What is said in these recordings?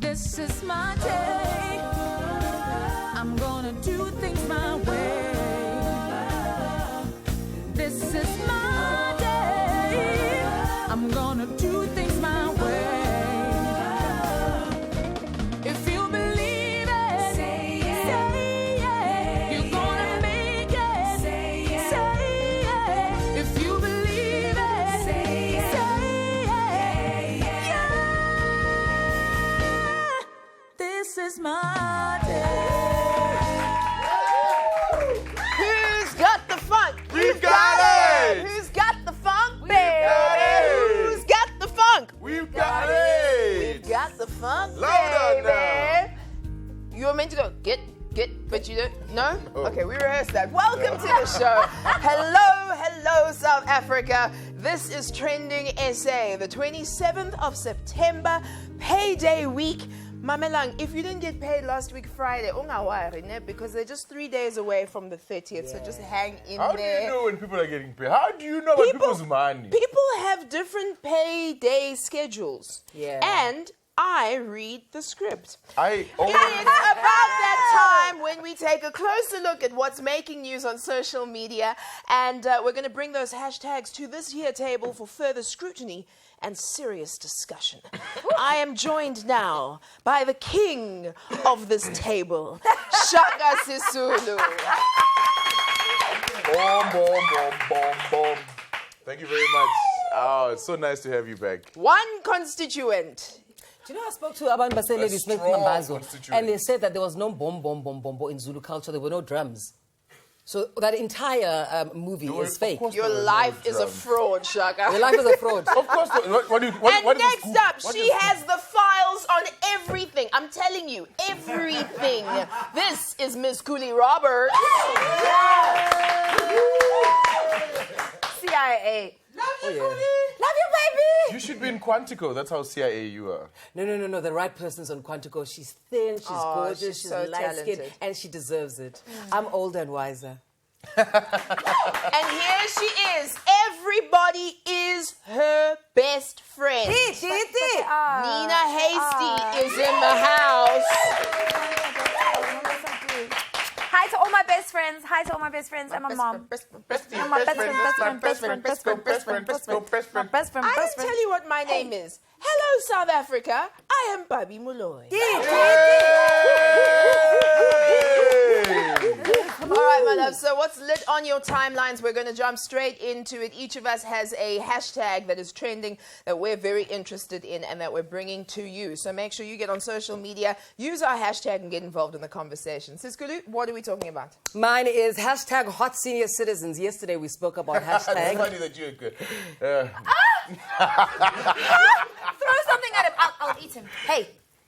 This is my day. I'm gonna do things my way. This is my day. I'm gonna do things my way. If you believe it, say yeah. You're gonna make it, say yeah. If you believe it, say yeah. This is my day. Who's got the funk? We've got it! Who's got the funk, baby? got it! Who's got the funk? We've got it! We've got the funk, Louder baby. You were meant to go, get, but you don't. No? Okay, we rehearsed that. Welcome to the show. Hello, South Africa. This is Trending SA, the 27th of September, payday week. Mamelang, if you didn't get paid last week Friday, because they're just 3 days away from the 30th, so just hang in How there. do you know when people are getting paid? How do you know about people's money? People have different payday schedules. Yeah. And I read the script. I It's about that time when we take a closer look at what's making news on social media, and we're going to bring those hashtags to this here table for further scrutiny and serious discussion. I am joined now by the king of this table, Shaka Sisulu. Boom. Thank you very much. Oh, it's so nice to have you back. One constituent. Do you know I spoke to Abantu Baseledi Smith strong Mambazo, constituent. and they said that there was no bom in Zulu culture. There were no drums. So that entire movie is fake. Your life is a fraud, Shaka. Your life is a fraud. Of course. What is And the next scoop? up, What she is- has the files on everything. I'm telling you, everything. This is Miss Cooley Roberts. CIA. Oh, yeah. Love you, baby. You should be in Quantico. That's how CIA you are. No. The right person's on Quantico. She's thin, she's gorgeous, she's she's so light-skinned, talented. and she deserves it. I'm older and wiser. And here she is. Everybody is her best friend. Nina Hasty is in the house. Hi to all my best friends. And my mom. Best friend. My best friend. I will tell you what my name is. Hello, South Africa. I am Babi Muloy. All right, my love. So what's lit on your timelines? We're going to jump straight into it. Each of us has a hashtag that is trending that we're very interested in and that we're bringing to you. So make sure you get on social media, use our hashtag and get involved in the conversation. Siskulu, what are we talking about? Mine is hashtag hot senior citizens. Yesterday we spoke about It's hashtag. funny that you're good. Throw something at him. I'll eat him. Hey,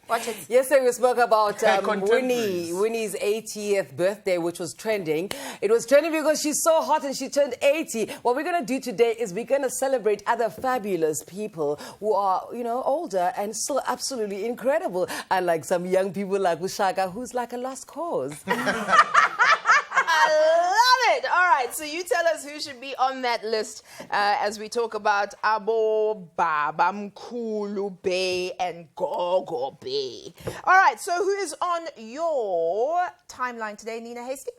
watch it. Yesterday we spoke about contemporaries. Winnie's 80th birthday, which was trending. It was trending because she's so hot and she turned 80. What we're going to do today is we're going to celebrate other fabulous people who are, older and still absolutely incredible. Unlike some young people like Ushaka, who's like a lost cause. I love it. All right, so you tell us who should be on that list as we talk about Abo, Babamkulu Bay, and Gogo Bay. All right, so who is on your timeline today, Nina Hasty?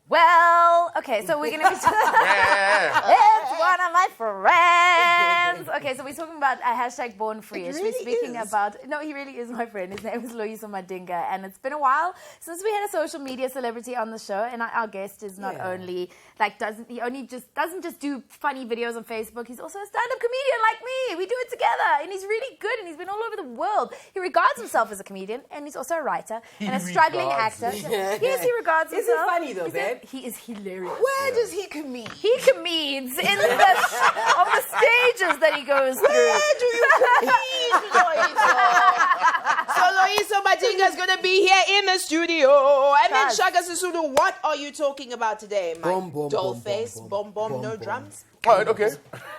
Well, okay, so we're going to be it's one of my friends. Okay, so we're talking about a hashtag born free. It We're really speaking is. about, no, he really is my friend. His name is Loiso Manding, and it's been a while since we had a social media celebrity on the show, and our guest is not only, doesn't just do funny videos on Facebook, he's also a stand-up comedian like me. We do it together, and he's really good, and he's been all over the world. He regards himself as a comedian, and he's also a writer, and a struggling regards actor. Yes, he regards Is he himself. funny though, babe? He is hilarious. Where does he commit? He comedians in the on the stages that he goes through. Where do you commit, Loiso? So Loiso Manding is going to be here in the studio. And then Yes. Shaka Sisulu, what are you talking about today, my Boom, boom, doll boom, face? boom, Bomb, boom, no boom. drums? All right, okay.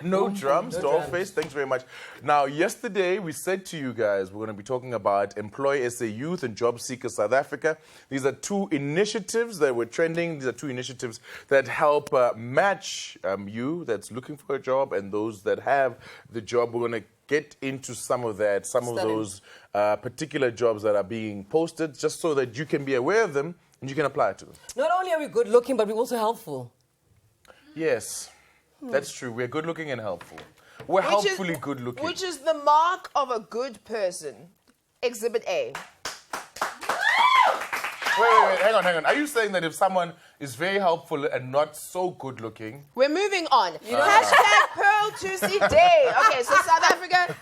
No drums, doll face. Thanks very much. Now, yesterday we said to you guys we're going to be talking about Employ SA Youth and Job Seeker South Africa. These are two initiatives that were trending. These are two initiatives that help match you that's looking for a job and those that have the job. We're going to get into some of that, some of those particular jobs that are being posted, just so that you can be aware of them and you can apply to them. Not only are we good looking, but we're also helpful. Yes, that's true. We're good looking and helpful. We're helpfully good looking. Which is the mark of a good person. Exhibit A. Wait, hang on. Are you saying that if someone is very helpful and not so good looking... We're moving on. Hashtag Pearl Tusi Day. Okay, so South Africa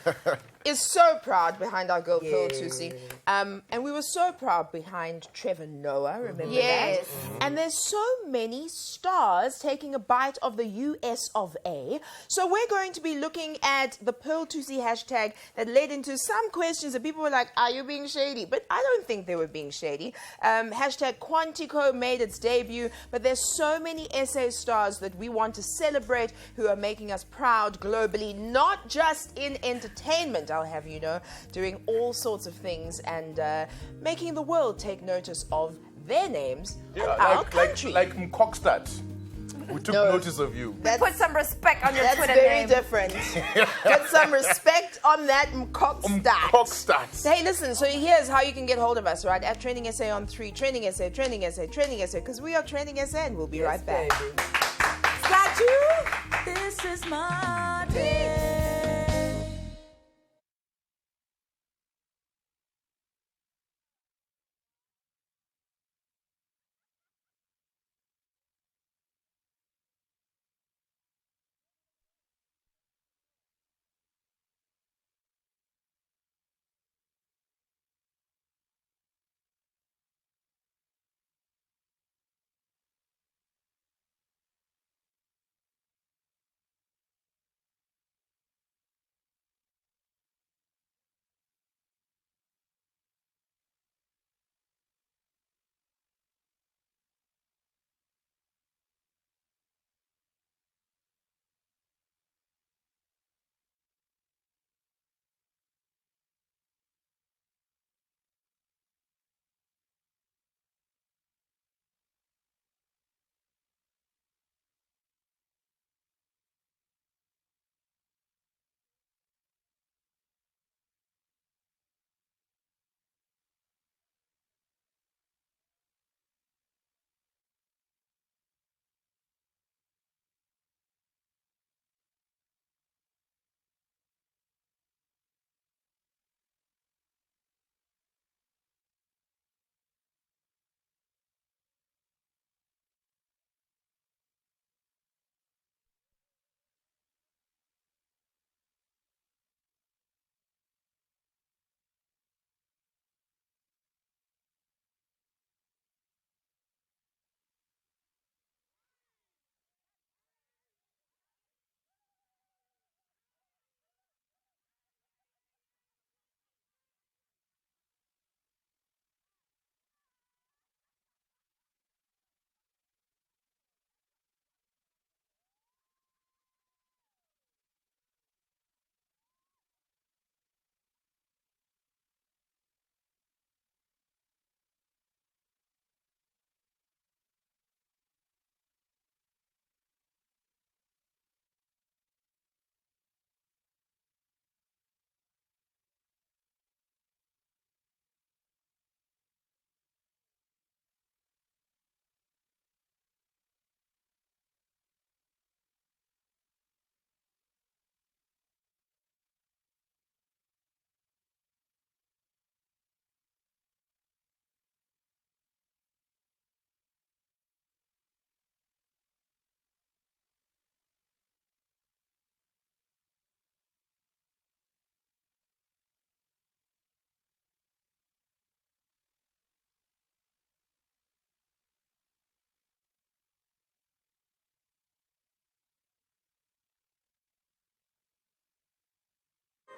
is so proud behind our girl Pearl Tusi. And we were so proud behind Trevor Noah, remember that? And there's so many stars taking a bite of the US of A. So we're going to be looking at the Pearl Tusi hashtag that led into some questions that people were like, are you being shady? But I don't think they were being shady. Hashtag Quantico made its debut, but there's so many SA stars that we want to celebrate who are making us proud globally, not just in entertainment, I'll have you know, doing all sorts of things and making the world take notice of their names and our country. Like Mkokstad. We took notice of you. Put some respect on your Twitter That's very name. different. Put some respect on that Mkokstad. Hey, listen, so here's how you can get hold of us, right? At Trending SA on 3, Trending SA, because we are Trending SA and we'll be right back. Got you. This is my day.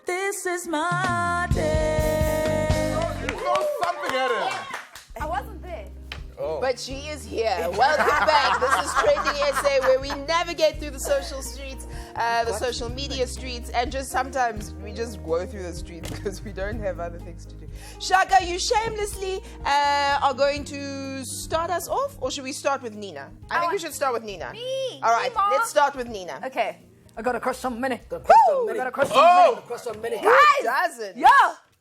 This is my day. Throw something at him. I wasn't there. But she is here. Welcome back. This is Trending SA, where we navigate through the social streets, the social media streets, and just sometimes we just go through the streets because we don't have other things to do. Shaka, you shamelessly are going to start us off, or should we start with Nina? I think we should start with Nina. Me. All right, Me, Ma. let's start with Nina. Okay. I got a crush on Minnie. Got a crush on Woo! Minnie. I got a crush Oh! on Minnie. Crush on Minnie. Guys, doesn't? Yo,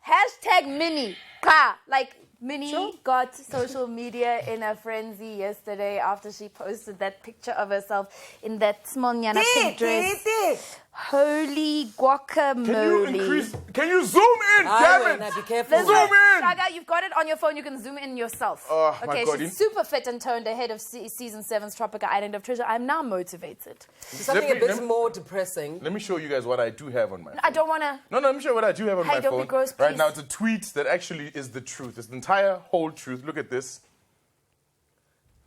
hashtag Minnie. Ka. Like, Minnie got social media in a frenzy yesterday after she posted that picture of herself in that small nyana pink dress. Holy guacamole. Can you zoom in? Damn Now it! be careful. Listen, Zoom in. Shaga, you've got it on your phone. You can zoom in yourself. Oh, my okay, God, she's super fit and toned ahead of season 7's Tropical Island of Treasure. I'm now motivated. Something Let a me- bit more depressing. Let me show you guys what I do have on my phone. I don't want to. No, let me show you what I do have on Hey, my don't be phone. gross, Right please. now, it's a tweet that actually is the truth. It's the entire whole truth. Look at this.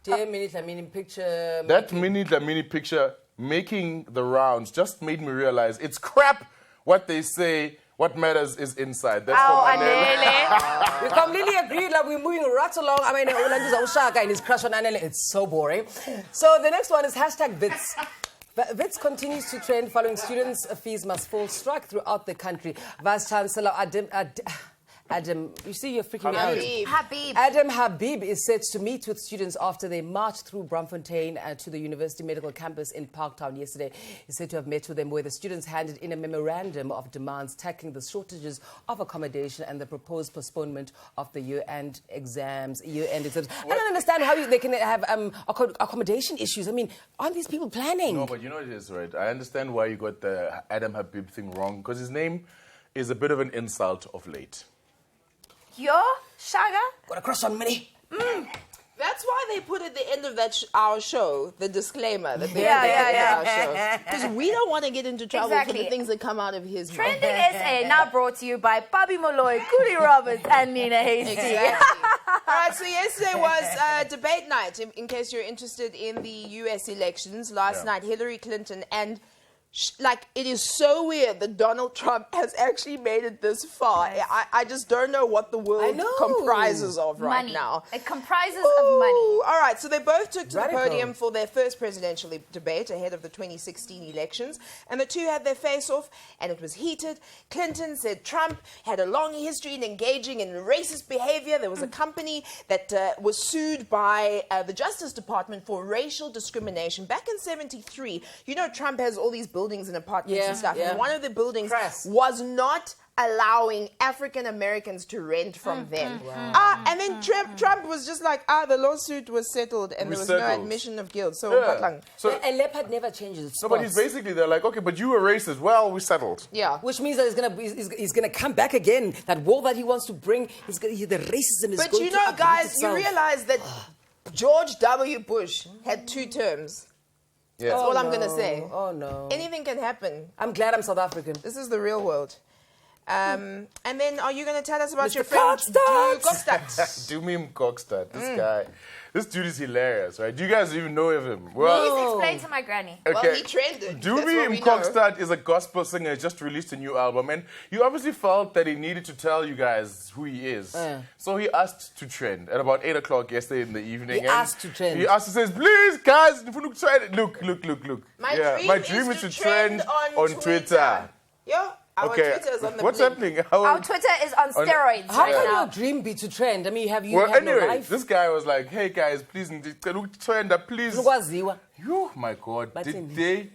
Dear Minnie, I mean, in picture. That mini picture making the rounds just made me realize it's crap what they say. What matters is inside. That's Ow, from Anele. Anele. We completely agree. Like, we're moving right along. I mean, Ulandu's Ushaka and his crush on Anele. It's so boring. So the next one is hashtag Wits. Wits continues to trend following students' fees must fall strike throughout the country. Vice Chancellor Adam, you see, you're freaking me out. Habib. Adam Habib is set to meet with students after they marched through Braamfontein to the University Medical Campus in Parktown yesterday. He's said to have met with them where the students handed in a memorandum of demands tackling the shortages of accommodation and the proposed postponement of the year-end exams. I don't understand how they can have accommodation issues. I mean, aren't these people planning? No, but you know what it is, right? I understand why you got the Adam Habib thing wrong, because his name is a bit of an insult of late. Yo, Shaga. Got a crush on Minnie. That's why they put at the end of that our show the disclaimer that they Yeah, put at the yeah, end of our show, because we don't want to get into trouble for Exactly. the things that come out of his mouth. Trending SA, now brought to you by Bobby Malloy, Cootie Roberts, and Nina Hasty. Exactly. All right, so yesterday was debate night. In case you're interested in the U.S. elections, last night Hillary Clinton and it is so weird that Donald Trump has actually made it this far. Yes. I just don't know what the I world know. comprises of right Money. now. It comprises of Ooh, money. All right, so they both took to Radical. the podium for their first presidential debate ahead of the 2016 elections, and the two had their face-off, and it was heated. Clinton said Trump had a long history in engaging in racist behavior. There was a company that was sued by the Justice Department for racial discrimination back in '73. You know, Trump has all these buildings and apartments and stuff, and one of the buildings was not allowing African Americans to rent from them. And then Trump was just like, the lawsuit was settled and We there was no settled. admission of guilt. So, Yeah. So, And Leopard never changes its no, but he's basically, they're like, okay, but you were racist. Well, we settled. yeah. Which means that he's gonna come back again. That wall that he wants to bring, the racism is But going you to know, uproot guys, you itself. realize that George W. Bush had 2 terms. Yeah. That's all I'm going to say. Oh no. Anything can happen. I'm glad I'm South African. This is the real world. And then are you going to tell us about Mr. your friend Kokstad? Kokstad? Do me Kokstad, this guy. This dude is hilarious, right? Do you guys even know of him? Well, Please explain to my granny. Well, he trended. That's what Dumi we know. Kokstad is a gospel singer, just released a new album, and he obviously felt that he needed to tell you guys who he is. So he asked to trend at about 8 o'clock yesterday in the evening. He asked to trend. He asked, he says, please, guys, look. My dream is to trend on Twitter. Yo, our Twitter is on the what's blink. happening? Our Twitter is on steroids How right can now. your dream be to trend? I mean, you Well, have no anyway, life. this guy was like, hey guys, please, trend, please. Ukwaziwa. Oh my God, But did in- they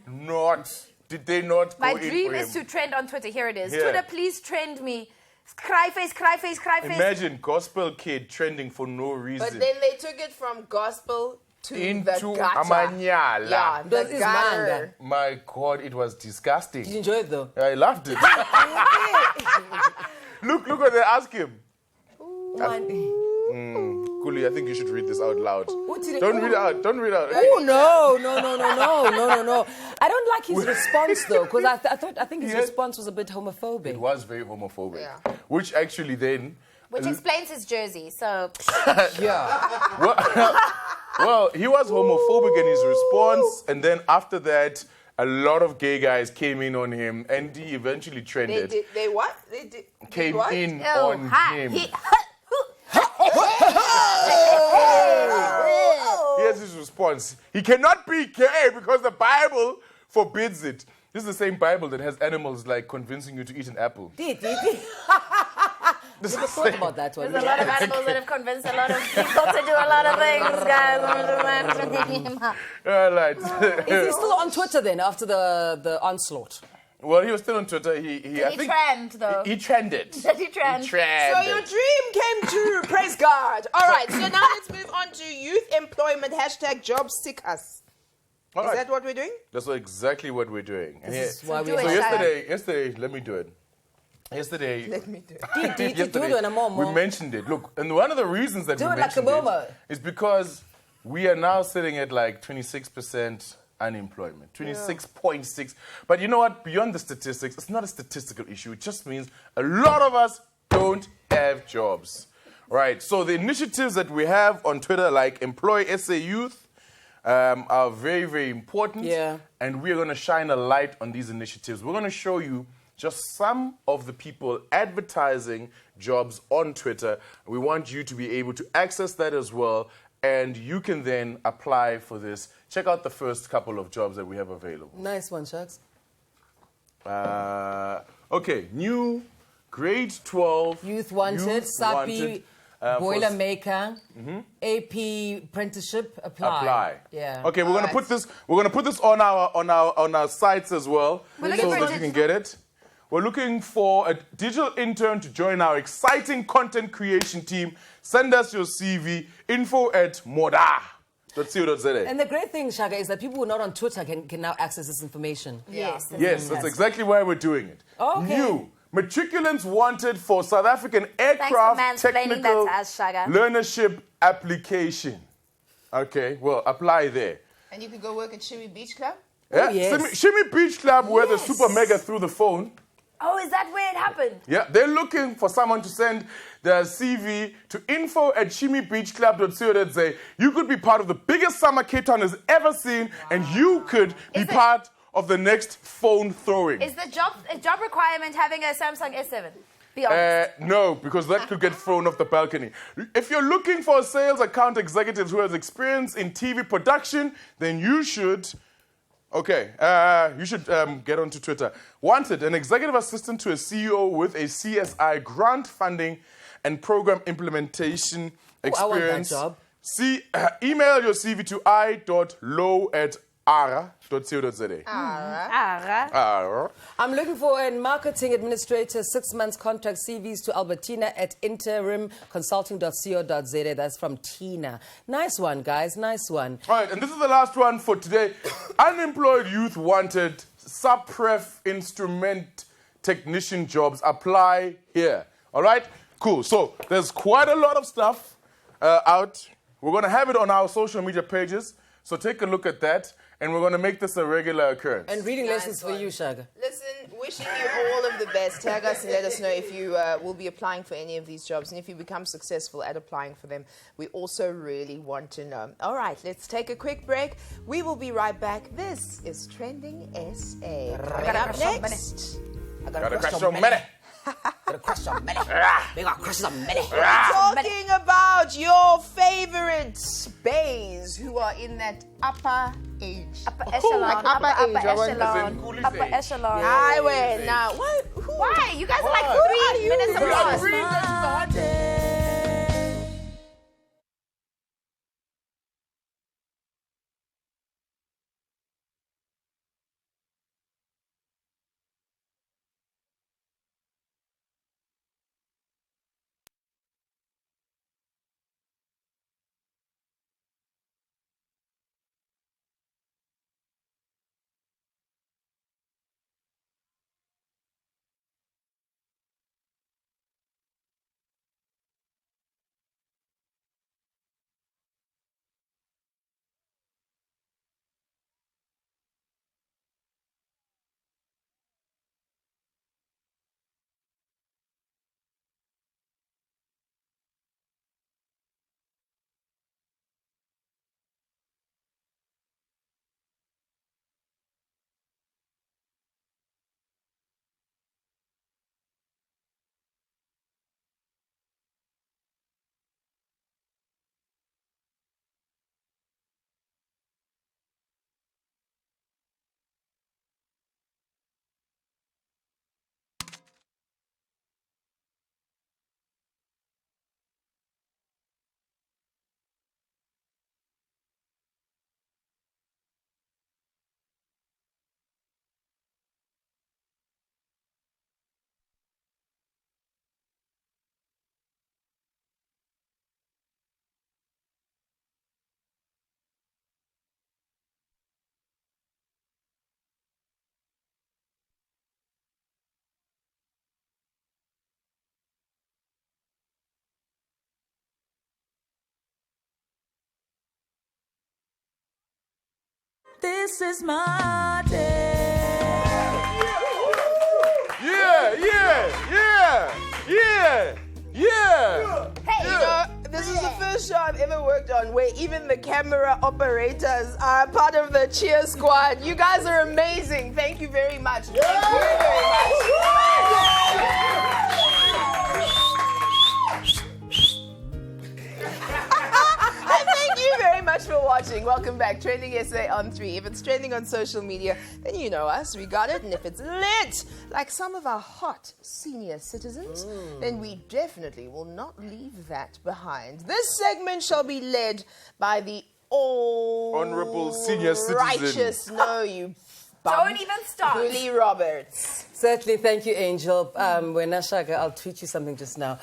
not My go in dream for is him? to trend on Twitter. Here it is. Yeah. Twitter, please trend me. Cry face. Imagine gospel kid trending for no reason. But then they took it from gospel to Into the gutter. Amanyala. Yeah, That the is gutter. manga. My God, it was disgusting. Did you enjoy it though? I loved it. look what they ask him. Kuli, I think you should read this out loud. did it- Don't read it out. Don't read it out. Oh no! I don't like his response though, because I think his Yeah. response was a bit homophobic. It was very homophobic. Yeah. Which actually then... Which explains his jersey. So Yeah. Well, he was homophobic in his response, and then after that, a lot of gay guys came in on him, and he eventually trended. They what? They did Came what? in oh, on ha, him. he, Here's his response. He cannot be gay because the Bible forbids it. This is the same Bible that has animals like convincing you to eat an apple. Never thought about that one. There's a lot of animals that have convinced a lot of people to do a lot of things, guys. All right. Is he still on Twitter then after the onslaught? Well, he was still on Twitter. I He think trend, though. he trended. Did he trend? He trended. So your dream came true. Praise God. All right. So now let's move on to youth employment #job seekers. All Is right. that what we're doing? That's exactly what we're doing. And This is why we do it. so Shut yesterday, let me do it. Yesterday, Let me do it. we mentioned it. Look, and one of the reasons that Do we it like a mentioned Momo. it is because we are now sitting at like 26% unemployment, 26.6. But you know what? Beyond the statistics, it's not a statistical issue. It just means a lot of us don't have jobs, right? So the initiatives that we have on Twitter, like Employ SA Youth, are very, very important. Yeah. And we're going to shine a light on these initiatives. We're going to show you just some of the people advertising jobs on Twitter. We want you to be able to access that as well, and you can then apply for this. Check out the first couple of jobs that we have available. Nice one, Shucks. Okay, new grade 12. Youth wanted, SAPI, wanted, for boiler maker, AP apprenticeship, apply. Yeah. Okay, we're gonna put this. We're gonna put this on our sites as well, looking so for a that you can get it. We're looking for a digital intern to join our exciting content creation team. Send us your CV. info@moda.co.za. And the great thing, Shaka, is that people who are not on Twitter can now access this information. Yes. Yes, that's exactly why we're doing it. Okay. New matriculants wanted for South African aircraft mansplaining technical that to us, Shaga. learnership application. Okay, well, apply there. And you can go work at Shimmy Beach Club. Yeah, yes. Shimmy Beach Club, where the Yes. super mega through the phone. Oh, is that where it happened? Yeah, they're looking for someone to send their CV to info@shimmybeachclub.co.za. You could be part of the biggest summer Cape Town has ever seen, and you could be Is it- part of the next phone throwing. Is the job requirement having a Samsung S7? Be honest. No, because that could get thrown off the balcony. If you're looking for a sales account executive who has experience in TV production, then you should... Okay, you should get onto Twitter. Wanted, an executive assistant to a CEO with a CSI grant funding and program implementation I want that experience. job. Email your CV to i.low@ara.co.za. Ara. I'm looking for a marketing administrator, 6 months contract, CVs to albertina@interimconsulting.co.za. That's from Tina. Nice one, guys. Nice one. All right, and this is the last one for today. Unemployed youth wanted sub-pref instrument technician jobs. Apply here. All right? Cool. So there's quite a lot of stuff out. We're going to have it on our social media pages. So take a look at that, and we're going to make this a regular occurrence. And reading Nice lessons for one. you, Shaga. Listen, wishing you all of the best. Tag us and let us know if you will be applying for any of these jobs and if you become successful at applying for them. We also really want to know. All right, let's take a quick break. We will be right back. This is Trending SA. Coming up next. Gotta crash your money. Gotta crush on many. We got crushes on many. Talking about your favorite bays who are in that upper age. Upper echelon. like upper age, I want- As in echelon. coolish Upper age. echelon. Highway. Now, what? Why? You guys are like Why? 3 minutes We apart. agree that it's hot. this is my day. Yeah, yeah, yeah, yeah, yeah. Hey, you know, this is the first show I've ever worked on where even the camera operators are part of the cheer squad. You guys are amazing. Thank you very much. Thank you very much. Thank you very much for watching. Welcome back. Trending SA on 3. If it's trending on social media, then you know us. We got it. And if it's lit, like some of our hot senior citizens, then we definitely will not leave that behind. This segment shall be led by the Honorable senior citizen. righteous, no, you bum, Don't even start. Julie Roberts. Certainly, thank you, Angel. Wena Shaka, I'll tweet you something just now.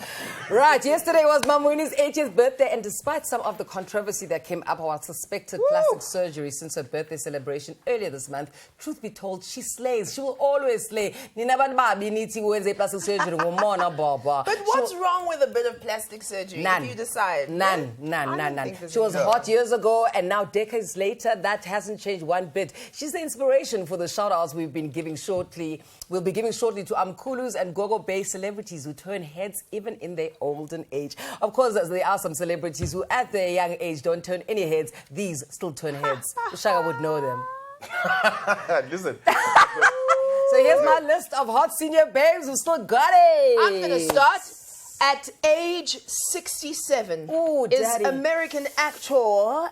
Right, yesterday was Mamuni's 80th birthday, and despite some of the controversy that came up about suspected plastic surgery since her birthday celebration earlier this month, truth be told, she slays. She will always slay. Nina bantu babi nithi wenze plastic surgery ngumona baba. But what's wrong with a bit of plastic surgery None. if you decide? None. She was hot years ago, and now decades later, that hasn't changed one bit. She's the inspiration for the shout-outs we'll be giving shortly to Amkulus and Gogo Bay celebrities who turn heads even in their olden age. Of course, there are some celebrities who at their young age don't turn any heads. These still turn heads. Shaka would know them. Listen. So here's my list of hot senior babes who still got it. I'm going to start at age 67. Ooh, is daddy. American actor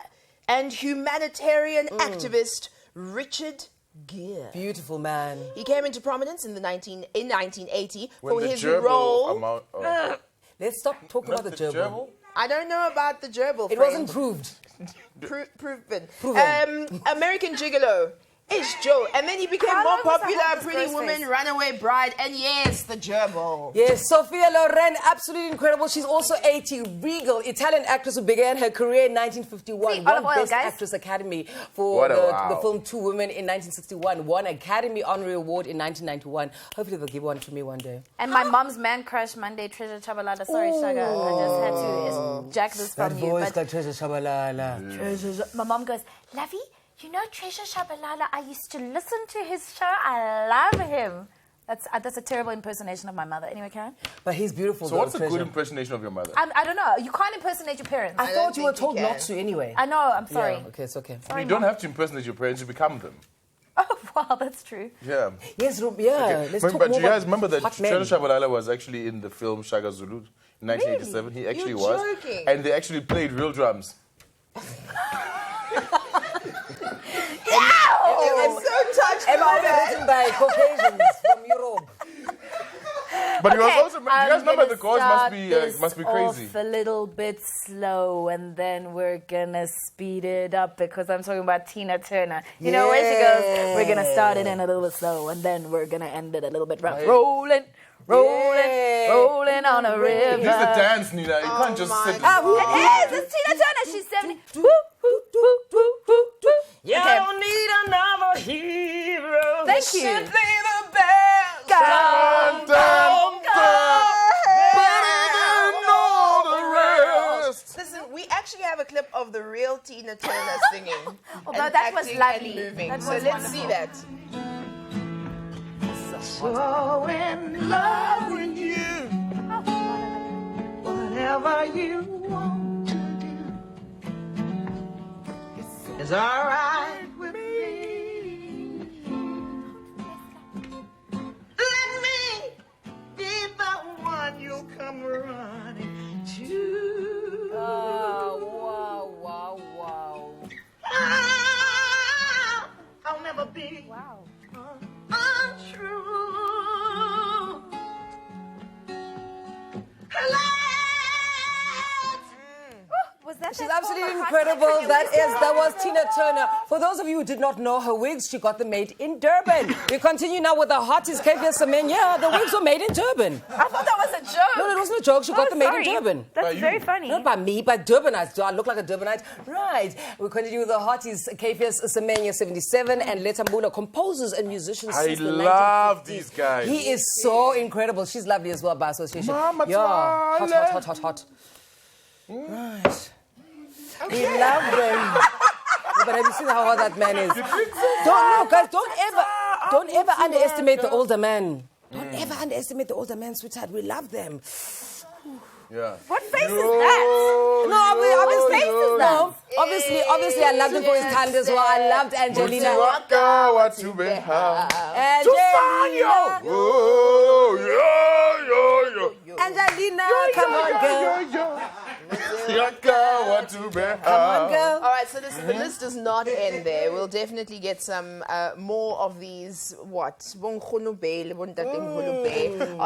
and humanitarian activist Richard Gere. Beautiful man. He came into prominence in 1980 When for the his gerbil role. amount. Let's stop talking about the gerbil. I don't know about the gerbil. It wasn't proved. proven. Proven. American Gigolo. It's Joe. And then he became How more long was that popular, homeless Pretty girl's Woman, face? Runaway Bride, and yes, the gerbil. Yes, Sophia Loren, absolutely incredible. She's also 80, regal Italian actress who began her career in 1951. See, Won olive oil, Best guys. Actress Academy for What a the wow. film Two Women in 1961. Won Academy Honorary Award in 1991. Hopefully they'll give one to me one day. And my mom's man crush Monday, Treasure Chabalada. Sorry, Shaka. I just had to jack this from you. But Treasure Shabalala. my mom goes, Lovey, you know Treasure Shabalala? I used to listen to his show. I love him. That's a terrible impersonation of my mother. Anyway, Karen? But he's beautiful. So though, what's a Treasure. good impersonation of your mother? I don't know. You can't impersonate your parents. I thought you were think you told can. not to anyway. I know. I'm sorry. Yeah, okay, it's okay. You don't have to impersonate your parents, you become them. Oh, wow, that's true. Yeah. Yes, yeah. Let's talk But more do you guys about remember that hot men. Treasure Shabalala was actually in the film Shaka Zulu in 1987? He actually You're was. joking. And they actually played real drums. I'm so touched And by all that. written by Caucasians from Europe. But he was Okay, also. Do you guys remember the chorus must be crazy? Off a little bit slow, and then we're gonna speed it up because I'm talking about Tina Turner. You know where she goes, we're gonna start it in a little bit slow, and then we're gonna end it a little bit rough. Rolling, Yeah. rolling on a river. This is the dance, Nina. You can't just my sit. It is. It's Tina Turner. She's 70. Woo, woo, woo, woo, woo, woo. You Okay. don't need another hero. Thank you. Simply the best. Dun, dun, dun. And all the rest. Listen, we actually have a clip of the real Tina Turner singing. Although and that was acting lovely. and moving. That So was let's see wonderful. that. So in love with you, whatever you want to do is alright with me. Let me be the one you come running to. Wow, wow, wow. I'll never be Wow. untrue. Was that She's that absolutely former incredible. husband? That was Tina Turner. For those of you who did not know, her wigs, she got them made in Durban. We continue now with the hottest Kavya Samen. Yeah, the wigs were made in Durban. I thought that was a joke. No, it wasn't a joke. She got them made in Durban. That's very funny. Not by me, by Durbanites. Do I look like a Durbanite? Right. We continue with the hottest Kavya Semenya, 77, and Letambula, composers and musicians I since the love 1950s. these guys. He is so incredible. She's lovely as well by association. Mama yeah, hot, Twala. hot. Right. We love them. but have you seen how hot that man is? Don't ever underestimate the older man. Don't ever underestimate the older man, sweetheart. We love them. Yeah. What face is that? Obviously, I loved him for his talent as well. I loved Angelina. Angelina, come on, girl. Come on, girl. All right, so the list does not end there. We'll definitely get some more of these, on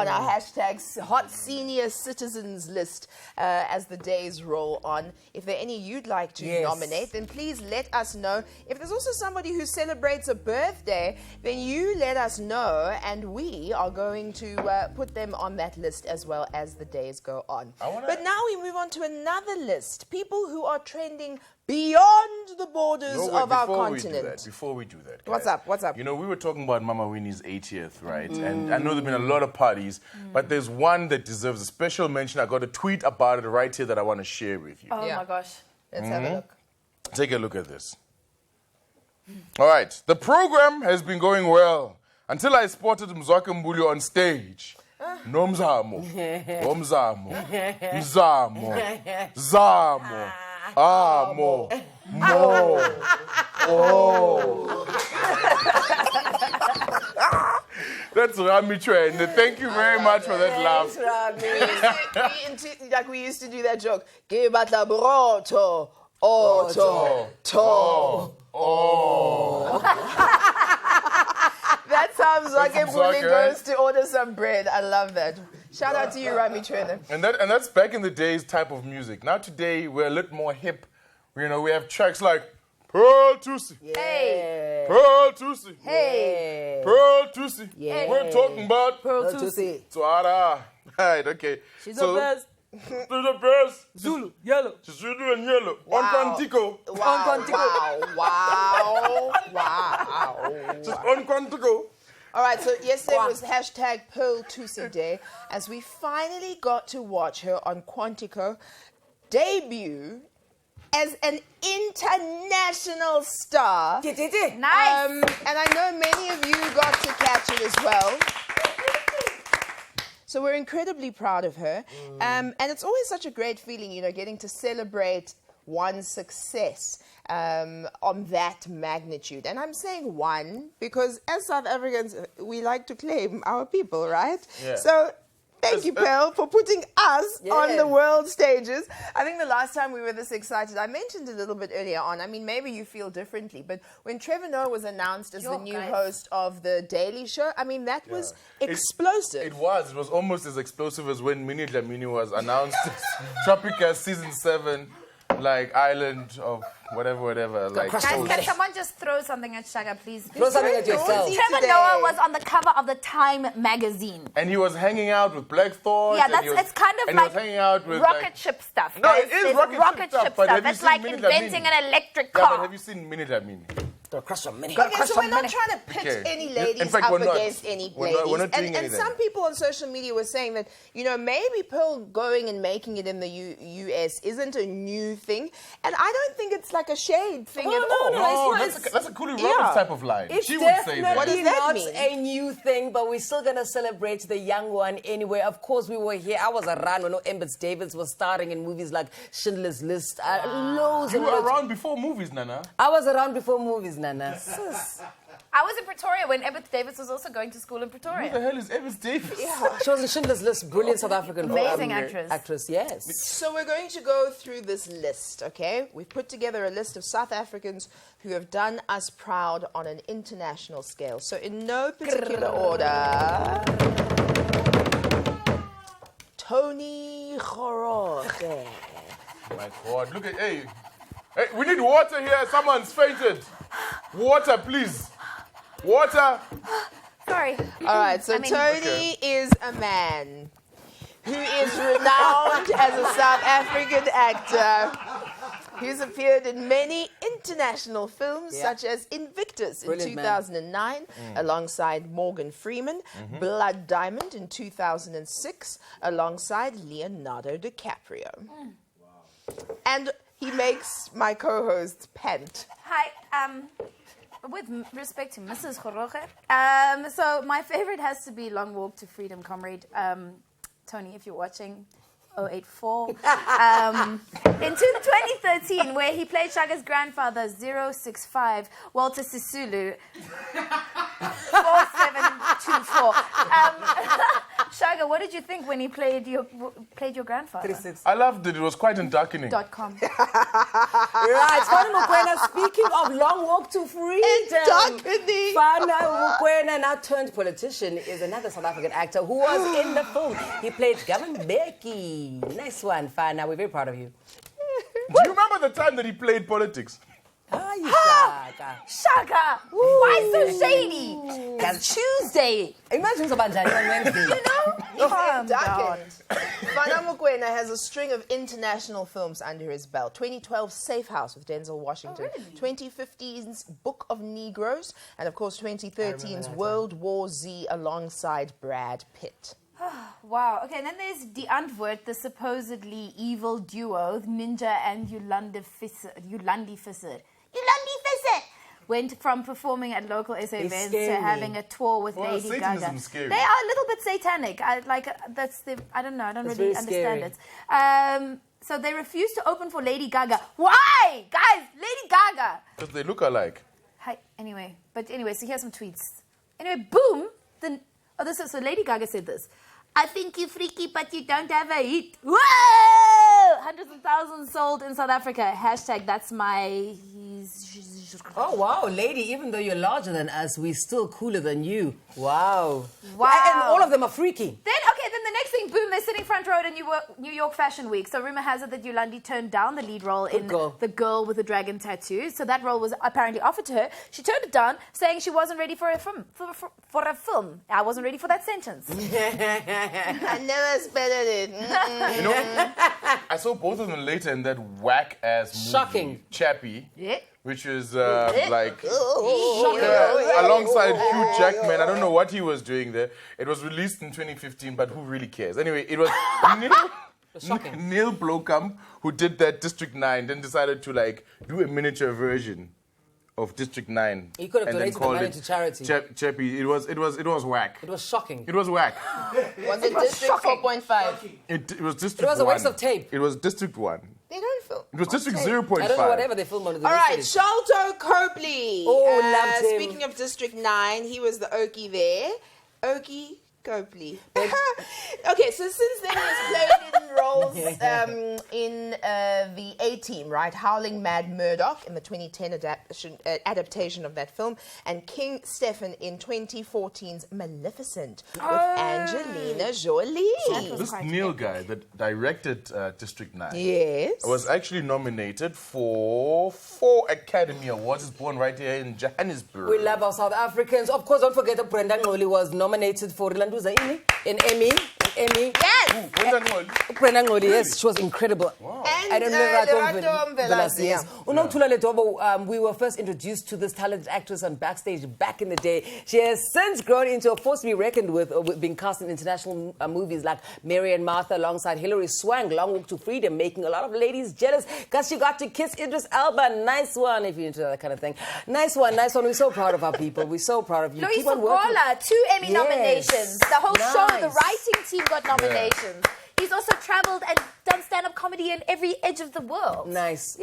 our hashtags Hot Senior Citizens list as the days roll on. If there are any you'd like to nominate, then please let us know. If there's also somebody who celebrates a birthday, then you let us know, and we are going to put them on that list as well as the days go on. But now we move on to another list. People who are trending beyond the borders of our continent. Before we do that, What's guys, up? You know, we were talking about Mama Winnie's 80th, right? And I know there've been a lot of parties, but there's one that deserves a special mention. I got a tweet about it right here that I want to share with you. Oh my gosh. Let's have a look. Take a look at this. All right. The program has been going well until I spotted Mzwake Mbuli on stage. Nomzamo. Omzamo. Mzamo. Zamo. Amo. Mo. Oh. That's Rami Trend. Thank you very much for that laugh. Like we used to do that joke. Gibatla broto. Oto. To. Oh. That's how Mzwake Mbuli goes to order some bread. I love that. Shout out to you, Rami Trena. And that's back in the days type of music. Now today we're a little more hip. You know, we have tracks like Pearl Tusi. Hey. Pearl Tusi. Hey. Pearl Tusi. Yeah. We're talking about Pearl Tusi. Twara. Right, okay. She's the best. She's the best. Zulu, yellow. She's Zulu and yellow. On Quantico. Wow. She's on Quantico. All right, so yesterday was hashtag Pearl Tusi Day, as we finally got to watch her on Quantico debut as an international star. Nice. And I know many of you got to catch it as well. So we're incredibly proud of her. And it's always such a great feeling, you know, getting to celebrate one's success on that magnitude. And I'm saying one because as South Africans, we like to claim our people, right? Yeah. So thank you, Pearl, for putting us on the world stages. I think the last time we were this excited, I mentioned a little bit earlier on, I mean, maybe you feel differently, but when Trevor Noah was announced as the new host of The Daily Show, I mean, that was explosive. It was almost as explosive as when Minnie Dlamini was announced as Tropica Season 7, like Island of whatever. Like, Guys, can someone just throw something at Shaka, please? Throw something at yourself. Trevor Noah was on the cover of the Time magazine. And he was hanging out with Black Thought. Yeah, it's kind of like he was hanging out with rocket ship stuff. No, guys. it is There's rocket ship stuff. But have you It's seen like Minnie inventing Dlamini? an electric Yeah, car. but have you seen Minnie Dlamini? Okay, so we're not trying to pit any ladies In fact, up we're not. against any We're ladies. not- we're not doing and anything. some people on social media were saying that, you know, maybe Pearl going and making it in the US isn't a new thing. And I don't think it's like a shade thing at all. No, that's a Coolie Roberts type of line. It's She would say that. What does definitely that not mean? a new thing, but we're still going to celebrate the young one anyway. Of course, we were here. I was around when Embets Davids was starring in movies like Schindler's List. Loads You and were loads. around before movies, Nana. I was around before movies, Nana. I was in Pretoria when Embets Davids was also going to school in Who the Pretoria. hell is Evans Davis? She was in Schindler's List. Brilliant South African Amazing actress. Actress, yes. So we're going to go through this list, okay? We've put together a list of South Africans who have done us proud on an international scale. So in no particular order, Tony Goroge. Oh my God, look at, hey, we need water here. Someone's fainted. Water, please. Water. Sorry. All right, so Tony is a man who is renowned as a South African actor who's appeared in many international films, such as Invictus in 2009, alongside Morgan Freeman, Blood Diamond in 2006, alongside Leonardo DiCaprio. And He makes my co-host pant. Hi, with respect to Mrs. Khoroge, so my favorite has to be Long Walk to Freedom, comrade. Tony, if you're watching, 084. In 2013, where he played Shaga's grandfather, 065, Walter Sisulu, 4724. Shaga, what did you think when he played your grandfather? 36. I loved it. It was quite darkening. .com. Right, Fana Mokoena, speaking of Long Walk to Freedom. Darkening. Fana Mokoena, now turned politician, is another South African actor who was in the film. He played Gavin Becky. Nice one, Fana. We're very proud of you. Do you remember the time that he played politics? Ah, you Shaka. Shaga, why so shady? It's Tuesday. Imagine Sobanjani on Wednesday. You know? Calm down. Darkened. Fana Mokoena has a string of international films under his belt. 2012's Safe House with Denzel Washington. 2015's Book of Negroes. And of course 2013's World War Z alongside Brad Pitt. Wow. Okay, and then there's Die Antwoord, the supposedly evil duo, Ninja and Yolandi Visser. Went from performing at local SA events to scary. having a tour with Well, Lady Satanism's Gaga. scary. They are a little bit satanic. I don't know. I don't It's really very understand it. So they refused to open for Lady Gaga. Why? Guys, Lady Gaga. Because they look alike. Hi. Anyway, so here's some tweets. Anyway, boom. So Lady Gaga said this. I think you're freaky, but you don't have a hit. Whoa! Hundreds of thousands sold in South Africa. # that's my... Oh, wow, lady, even though you're larger than us, we're still cooler than you. Wow. Wow. And all of them are freaky. Then the next thing, boom, they're sitting front row at New York Fashion Week. So rumor has it that Yolandi turned down the lead role in girl. The Girl with the Dragon Tattoo. So that role was apparently offered to her. She turned it down, saying she wasn't ready for a film. For a film. I wasn't ready for that sentence. I never spelled it. You know, I saw both of them later in that whack-ass movie. Shocking. Chappie. Yeah. Which is alongside Hugh Jackman. I don't know what he was doing there. It was released in 2015, but who really cares? Anyway, it was Neil Blomkamp who did that District 9, then decided to do a miniature version of District 9. He could have and then donated the called money it to charity. Chappie. It was whack. It was shocking. It was whack. Was it District 4.5? It was District 1. It was a waste of tape. It was District 1. They don't film. It was District tape. 0.5. I don't know, whatever they film on the All right, cities. Sholto Copley. Oh, loved him. Speaking of District 9, he was the Okie there. Okie Copley. Okay, so since then he's played in roles in the A-Team, right? Howling Mad Murdoch in the 2010 adaptation of that film, and King Stefan in 2014's Maleficent with Angelina Jolie. This Neil guy that directed District 9 Yes. was actually nominated for 4 Academy Awards. He's born right here in Johannesburg. We love our South Africans. Of course, don't forget that Brenda Ngoli was nominated for an Emmy. Yes. Brenda Ngoli, yes, she was incredible. And I don't know Lerato Mvelase, yes. Unomthula Letobo, we were first introduced to this talented actress on Backstage back in the day. She has since grown into a force to be reckoned with being cast in international movies like Mary and Martha alongside Hilary Swank, Long Walk to Freedom, making a lot of ladies jealous because she got to kiss Idris Elba. Nice one, if you're into that kind of thing. Nice one. We're so proud of our people. We're so proud of you. Keep on working. Loiso 2 Emmy Yes. nominations. The whole show, the Nice. writing team got nominations. He's also traveled and done stand-up comedy in every edge of the world. Nice.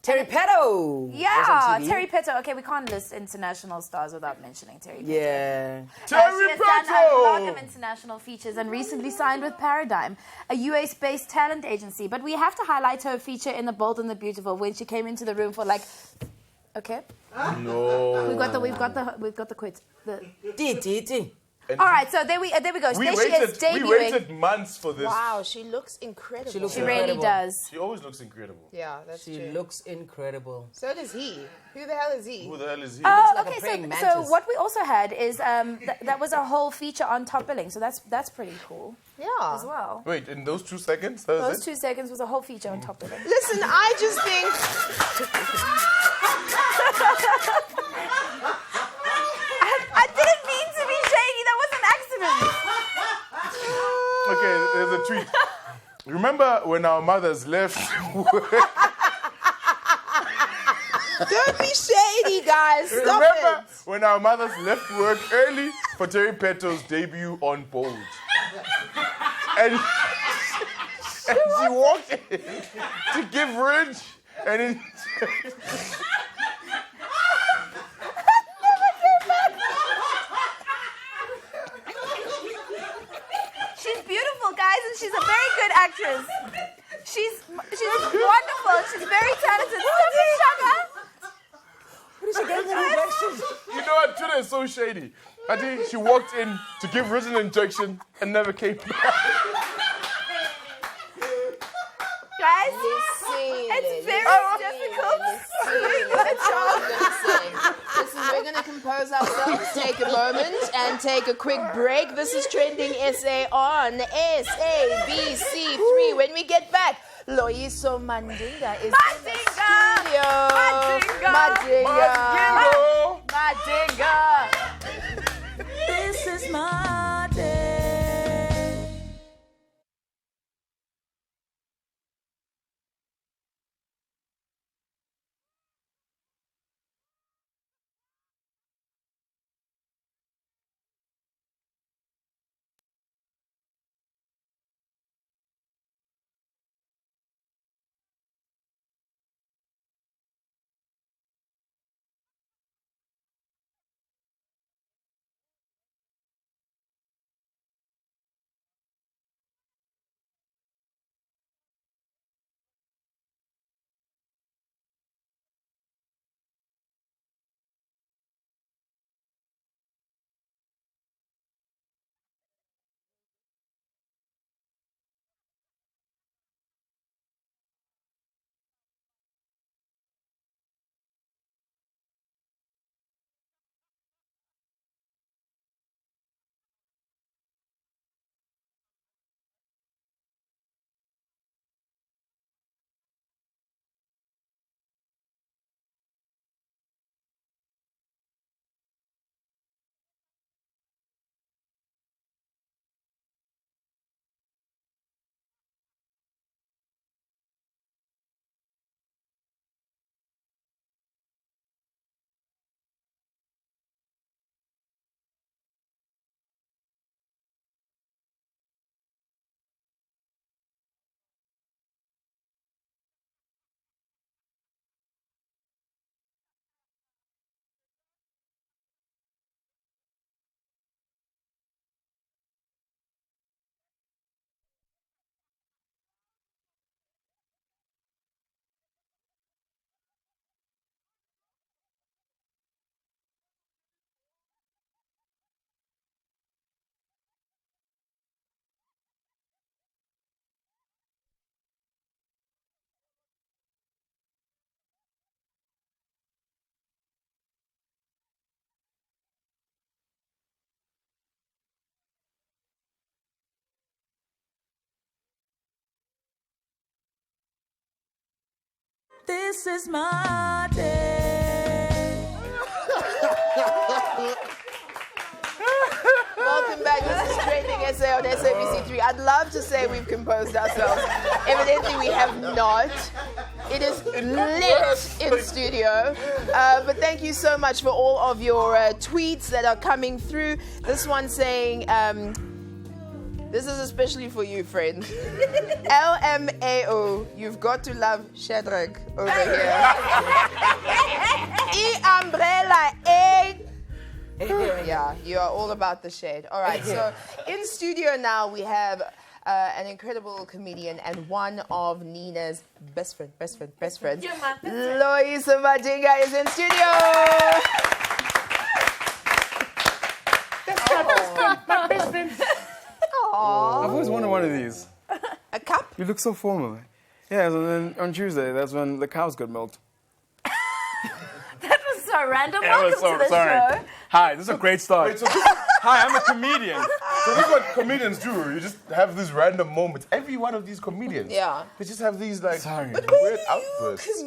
Terry Petto. was Yeah, on TV. Terry Petto. Okay, we can't list international stars without mentioning Terry Petto. Yeah. She has done a lot of international features and recently signed with Paradigm, a US-based talent agency. But we have to highlight her feature in The Bold and the Beautiful when she came into the room for okay. No. We've got the quit. T. All right, so there we go. We There she is debuting. waited months for this. Wow, she looks incredible. She looks She really incredible. does. She always looks incredible. Yeah, that's She true. looks incredible. So does he. Who the hell is he? Who the hell is he? Oh, like a okay. praying So mantis. what we also had is that was a whole feature on Top Billing. So that's pretty cool Yeah. as well. Wait, in those 2 seconds? That was Those it? 2 seconds was a whole feature on Top Billing. Listen, I just think I didn't mean to be shady. That was an accident. Okay, there's a tweet. Remember when our mothers left work? Don't be shady, guys. Stop Remember it. when our mothers left work early for Terry Peto's debut on Bold? And she walked in to give Ridge and She's beautiful, guys, and she's a very good actress. She's wonderful. She's very talented. Stop it, Sugar. What is she getting the injections? you know what? Twitter is so shady. I think she walked in to give Ridge an injection and never came back. Guys, Listen, it's very difficult. That's all I'm going to say. Listen, we're going to compose ourselves, take a moment, and take a quick break. This is Trending SA on SABC3. When we get back, Loiso Mandinga is in the studio. Mandinga. This is my day. This is my day. Welcome back. This is Trending SA on SABC3. I'd love to say we've composed ourselves. Evidently, we have not. It is lit in studio. But thank you so much for all of your tweets that are coming through. This one saying, this is especially for you, friend. LMAO, you've got to love Shadrach over here. Umbrella, yeah, you are all about the shade. All right, so in studio now we have an incredible comedian and one of Nina's best friends. Loiso Manding is in studio. My best friend. I've always wanted one of these. A cup? You look so formal. Yeah, and then on Tuesday, that's when the cows got milked. That was so random. Yeah, Welcome to the show. Hi, this is a great start. Wait, so this, Hi, I'm a comedian. so this is what comedians do. You just have these random moments. Every one of these comedians, Yeah. they just have these like Sorry. weird outbursts.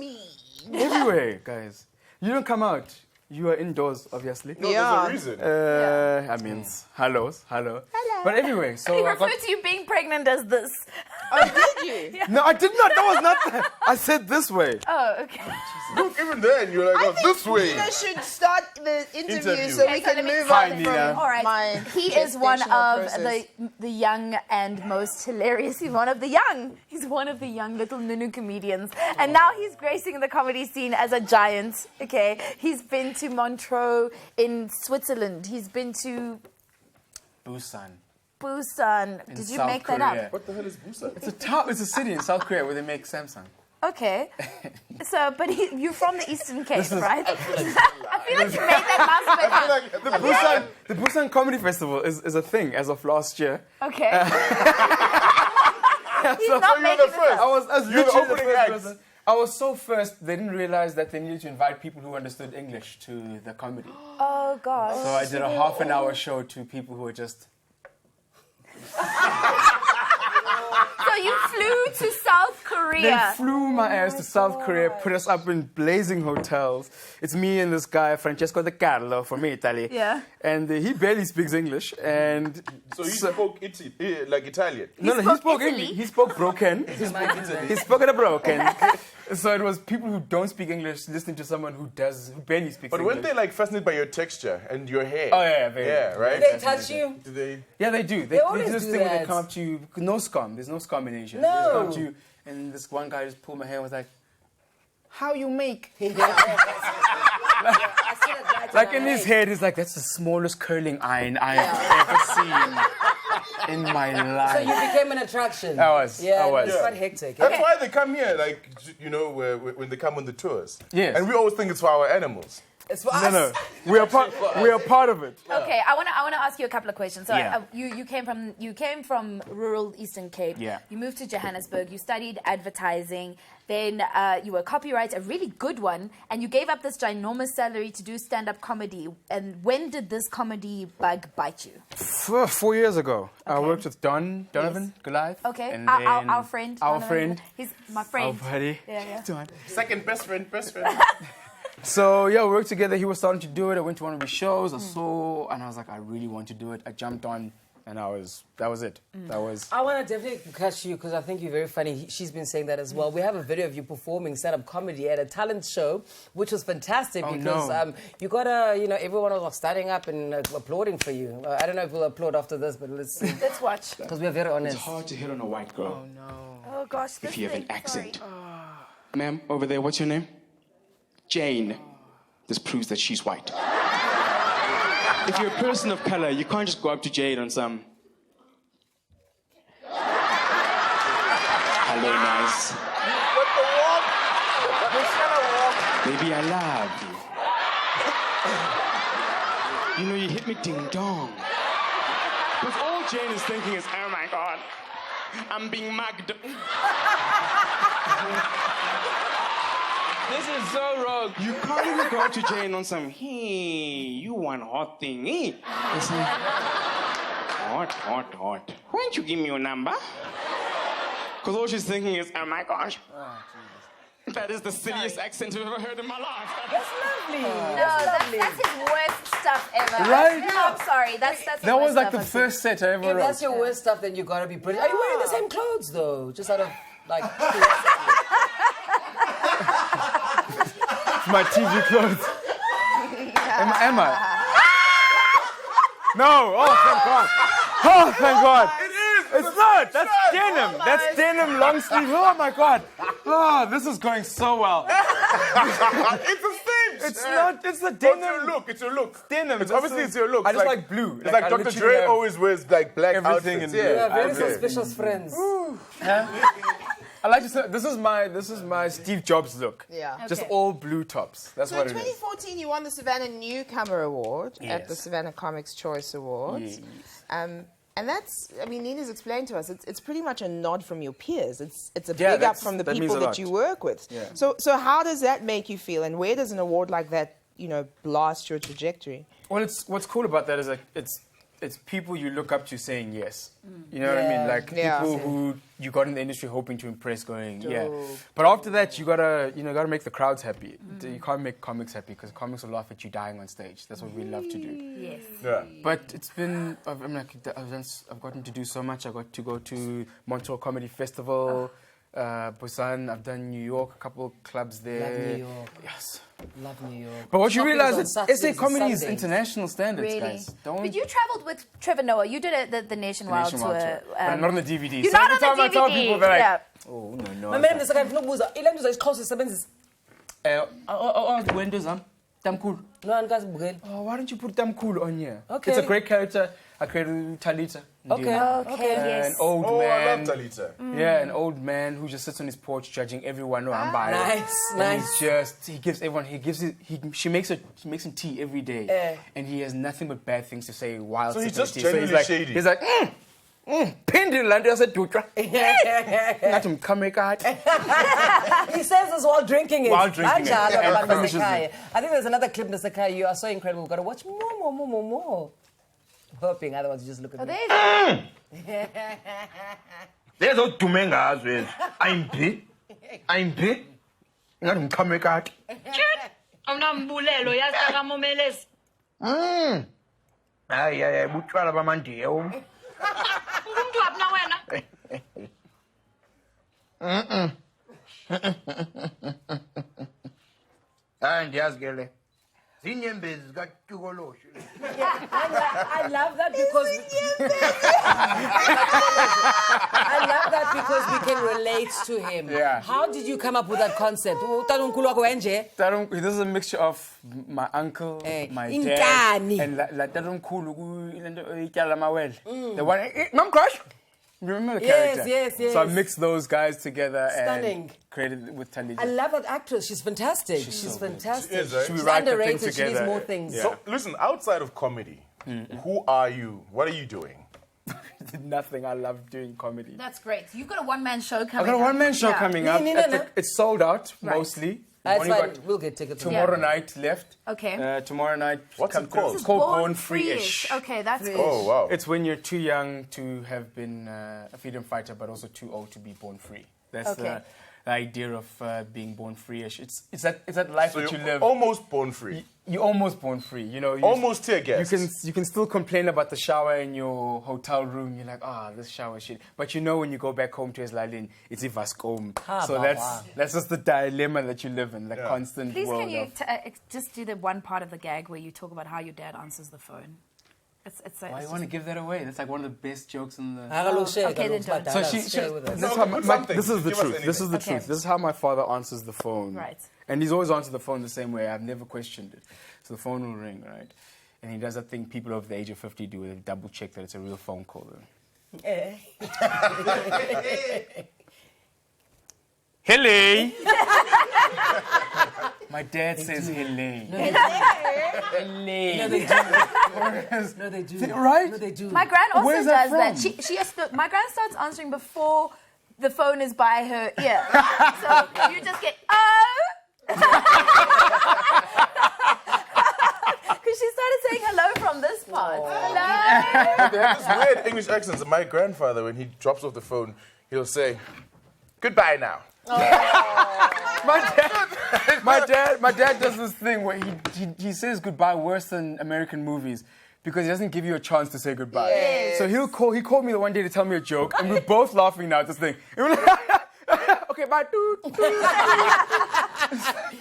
Everywhere, guys. You don't come out. You are indoors, obviously. No, Yeah. there's a reason. I mean, hello. But anyway, so He I referred got... to you being pregnant as this. Oh, did you? No, I did not. That was not that. I said this way. Oh, okay. Look, even then, you're like, oh, this way. Nina should start the interview Interview. so we Okay, so can let me- move Hi, on Nina. from All right. my He is one gestational of process. the young and most hilarious. He's one of the young. He's one of the young little Nunu comedians. And now he's gracing the comedy scene as a giant. Okay. He's been to Montreux in Switzerland. He's been to Busan. Busan. In Did you South make that Korea. up? What the hell is Busan? It's a town. It's a city in South Korea where they make Samsung. Okay. So, but you're from the Eastern Cape, This is- right? I feel like you made that last bit up. The Busan Comedy Festival is a thing as of last year. Okay. He's So not you're making the this first. up. I was You're the literally opening first act. person. I was so first, they didn't realize that they needed to invite people who understood English to the comedy. Oh, gosh. So I did a half-an-hour show to people who were just... So you flew to South They Korea. flew my ass to South Korea, put us up in blazing hotels. It's me and this guy, Francesco De Carlo, from Italy. Yeah. And he barely speaks English. And So you spoke like Italian. no, he spoke spoke Italy? English. He spoke broken. He spoke it broken. So it was people who don't speak English listening to someone who barely speaks But English. weren't they like fascinated by your texture and your hair? Oh, yeah, very. Yeah, right? They touch you. Do they? Yeah, they do. They always do this do thing where they that. come up to you. No scum. There's no scum in Asia. No. They just come up to you, and this one guy just pulled my hair and was like, "How you make?" Like in his head, he's like, "That's the smallest curling iron I've ever seen in my So life." you became an attraction. I was. Yeah, I was. it's quite hectic. That's why they come here, like, you know, when they come on the tours. Yes. And we always think it's for our animals. It's for us. No, we are part of it. Okay, I wanna ask you a couple of questions. So Yeah. you came from rural Eastern Cape. Yeah. You moved to Johannesburg. You studied advertising. Then you were a copywriter, a really good one, and you gave up this ginormous salary to do stand-up comedy. And when did this comedy bug bite you? 4 years ago, I worked with Donovan Goliath. Okay, and our then friend. Our Donovan. friend. He's my friend. Our buddy. Yeah. Don. Second best friend. So yeah, we worked together. He was starting to do it. I went to one of his shows. I saw, and I was like, I really want to do it. I jumped on, and that was it. That was. I want to definitely catch you because I think you're very funny. She's been saying that as well. We have a video of you performing stand-up comedy at a talent show, which was fantastic because no. you got everyone was standing up and applauding for you. I don't know if we'll applaud after this, but let's see. Let's watch. Because we're very honest. It's hard to hit on a white girl Oh gosh. if you have an Sorry. accent. Ma'am, over there, what's your name? Jane. This proves that she's white. If you're a person of color, you can't just go up to Jane on some... Hello, nice. Baby, I love you. You know, you hit me ding-dong. Because all Jane is thinking is, oh my God, I'm being mugged. This is so wrong. You can't even go to Jane on some, hey, you want hot thing, eh? It's like, hot. Why don't you give me your number? Because all she's thinking is, oh my gosh. That is the silliest accent I've ever heard in my life. That's lovely. No, that's his worst stuff ever. Right? No, I'm sorry. That's the That was worst like stuff the I've seen. first set I ever If wrote. that's your worst stuff, then you gotta be pretty. Are you wearing the same clothes though? Just out of like curiosity. My TV clothes. Am I? No! Oh, thank God. Oh, thank God. It is! It's not! That's denim! That's denim long sleeve. Oh, my God. Oh, this is going so well. It's the same! It's not, it's the It's denim. your look. It's your look. Denim. It's obviously it's your look. I just like blue. It's like I Dr. literally Dre have always wears like black everything outfits. in blue. You are very okay. suspicious friends. I like to say, this is my Steve Jobs look. Yeah. Just Okay. all blue tops. That's So what in it is. 2014, you won the Savannah Newcomer Award at Yes. the Savannah Comics Choice Awards. And that's, I mean, Nina's explained to us, it's pretty much a nod from your peers. It's a Yeah, big up from the that means people a that lot. you work with. Yeah. So how does that make you feel? And where does an award like that, blast your trajectory? Well, what's cool about that is that it's people you look up to saying yes. You know what I mean? Like people who you got in the industry hoping to impress, going yeah. But after that, you gotta make the crowds happy. You can't make comics happy because comics will laugh at you dying on stage. That's what we love to do. Yes. Yeah. But it's been I've gotten to do so much. I got to go to Montreal Comedy Festival, Busan. I've done New York, a couple of clubs there. Love New York. Yes. Love New York. But what you Shopping realize on is Saturdays SA and comedy is Sundays. international standards, Really? guys. Don't But you travelled with Trevor Noah. You did the nationwide tour. But not on the DVD. You're So not every on the time I tell DVD. people, they're like, Yeah. oh, no. My man, ndisaka ndifuna ukubuza ilantuza isixhosa isebenzisa Windows, Tamkul. no andikazibukeli. Oh, why don't you put Tamkul on here? Okay. It's a great character. I created Talita. Okay. Okay, yes. An old Oh, man. I love Talita. Yeah, an old man who just sits on his porch judging everyone. No, I'm biased. Nice, And nice. he gives everyone, she makes him tea every day. And he has nothing but bad things to say while So he's sipping just tea. genuinely shady. He's like, Pindi land as a dutra. Not him come card. He says this while drinking it. While drinking it. Kanjalo And abantu finishes basekhaya. I think there's another clip Nasekhaya. You are so incredible. We've got to watch more. Hoping, otherwise you just look at me. There's no tumengas with I'm P. Not him come card. Awunambulelo yazi akamomelezi. Ay, butshwala bamandiya. Umuntu waphi na wena? Hayi ndiyazi ke le. Zinyembezi zikaTukoloshe. I love that because we can relate to him. Yeah. How did you come up with that concept? Utalunkulu wako wenje? This is a mixture of my uncle, my Inkani. dad, and la Tarumkulu, Ityala Mawel. The one, Mom Crush! Remember the character? Yes. So I mixed those guys together Stunning. and created it with Talita. I love that actress. She's fantastic. She's fantastic. She is, right? Should we She's write the thing underrated. She needs together? more things. Yeah. So listen, outside of comedy, who are you? What are you doing? Nothing. I love doing comedy. That's great. You've got a one-man show I've coming got a up. one-man show Yeah. coming up. It's sold out, mostly. That's Only fine. got We'll get tickets. tomorrow night left. Okay. Tomorrow night. What's it called? It's called Born Free-ish. Okay, that's cool. Oh, wow. It's when you're too young to have been a freedom fighter, but also too old to be born free. That's Okay. the idea of being born free-ish. It's that life So that you you're live. almost born free. You're almost born free. You know. Almost tear gas. You can still complain about the shower in your hotel room. You're like, this shower shit. But you know when you go back home to Eslalin, it's a Vascom. So that's just the dilemma that you live in, the constant Please, world can you of. just do the one part of the gag where you talk about how your dad answers the phone? Why you want to give that away? That's like one of the best jokes in the. Okay, then don't. So this is the Give us truth. This is the Okay. truth. This is how my father answers the phone. Right. And he's always answered the phone the same way. I've never questioned it. So the phone will ring, right? And he does that thing people over the age of 50 do. They double check that it's a real phone call. Hello. My dad says hello. No, they do. No, they do. Right? No, they do. My gran also Where's does that that. from? She has to, my gran starts answering before the phone is by her ear. So you just get, Because she started saying hello from this part. Hello. They have this weird English accents. My grandfather, when he drops off the phone, he'll say, "Goodbye now." My dad does this thing where he says goodbye worse than American movies because he doesn't give you a chance to say goodbye. Yes. So he called me the one day to tell me a joke, and we're both laughing now at this thing. And we're like, okay, bye.